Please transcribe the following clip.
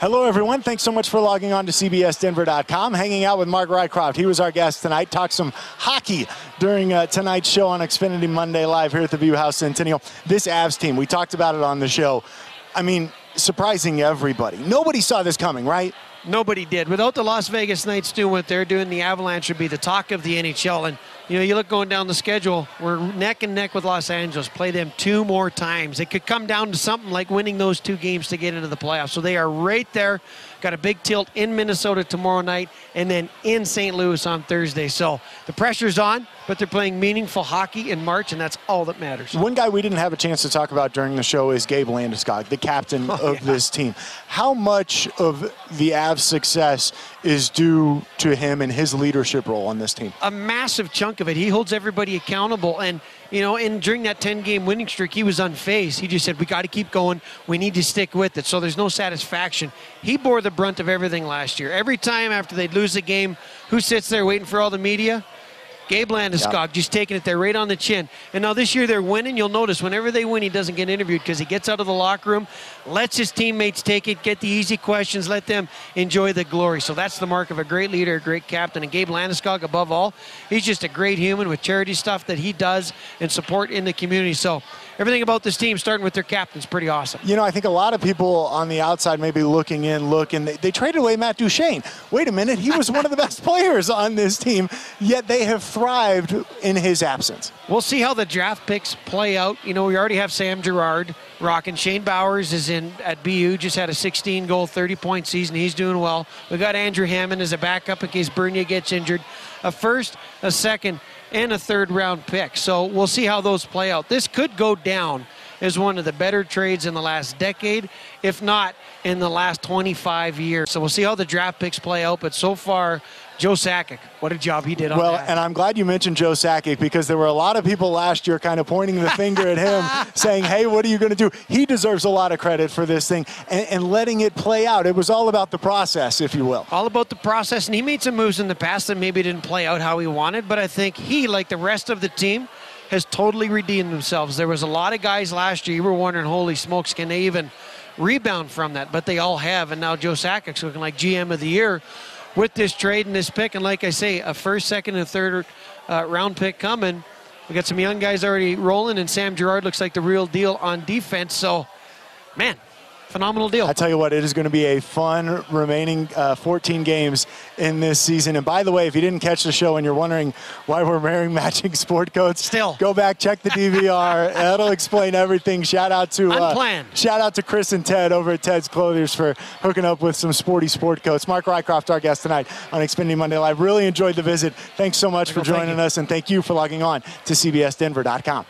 Hello, everyone. Thanks so much for logging on to CBSDenver.com, hanging out with Mark Rycroft. He was our guest tonight. Talked some hockey during tonight's show on Xfinity Monday Live here at the View House Centennial. This Avs team, we talked about it on the show. I mean, surprising everybody. Nobody saw this coming, right? Nobody did. Without the Las Vegas Knights doing what they're doing, the Avalanche would be the talk of the NHL. And, you look going down the schedule, we're neck and neck with Los Angeles. Play them 2 more times. It could come down to something like winning those 2 games to get into the playoffs. So they are right there. Got a big tilt in Minnesota tomorrow night and then in St. Louis on Thursday. So the pressure's on, but they're playing meaningful hockey in March, and that's all that matters. One guy we didn't have a chance to talk about during the show is Gabe Landeskog, the captain of this team. How much of the Avs' success is due to him and his leadership role on this team? A massive chunk of it. He holds everybody accountable. And, during that 10-game winning streak, he was unfazed. He just said, we got to keep going. We need to stick with it. So there's no satisfaction. He bore the brunt of everything last year. Every time after they'd lose a game, who sits there waiting for all the media? Gabe Landeskog, just taking it there right on the chin. And now this year they're winning. You'll notice whenever they win, he doesn't get interviewed because he gets out of the locker room, lets his teammates take it, get the easy questions, let them enjoy the glory. So that's the mark of a great leader, a great captain. And Gabe Landeskog, above all, he's just a great human with charity stuff that he does and support in the community. So everything about this team, starting with their captain, is pretty awesome. I think a lot of people on the outside may be looking in, and they traded away Matt Duchene. Wait a minute, he was one of the best players on this team, yet they have thrived in his absence. We'll see how the draft picks play out. We already have Sam Girard rocking. Shane Bowers is in at BU, just had a 16-goal, 30-point season. He's doing well. We got Andrew Hammond as a backup in case Bernier gets injured. A first, a second, and a third-round pick. So we'll see how those play out. This could go down as one of the better trades in the last decade, if not in the last 25 years. So we'll see how the draft picks play out. But so far, Joe Sakic, what a job he did on that. Well, and I'm glad you mentioned Joe Sakic because there were a lot of people last year kind of pointing the finger at him saying, hey, what are you going to do? He deserves a lot of credit for this thing and letting it play out. It was all about the process, if you will. All about the process, and he made some moves in the past that maybe didn't play out how he wanted, but I think he, like the rest of the team, has totally redeemed themselves. There was a lot of guys last year, you were wondering, holy smokes, can they even rebound from that? But they all have, and now Joe Sakic's looking like GM of the year with this trade and this pick. And like I say, a first, second, and third round pick coming. We got some young guys already rolling, and Sam Girard looks like the real deal on defense. So, man, phenomenal deal. I tell you what, it is going to be a fun remaining 14 games in this season. And by the way, if you didn't catch the show and you're wondering why we're wearing matching sport coats, go back, check the DVR. That'll explain everything. Shout out to Chris and Ted over at Ted's Clothiers for hooking up with some sporty sport coats. Mark Rycroft, our guest tonight on Xfinity Monday Live. Really enjoyed the visit. Thanks so much for joining us, and thank you for logging on to CBSDenver.com.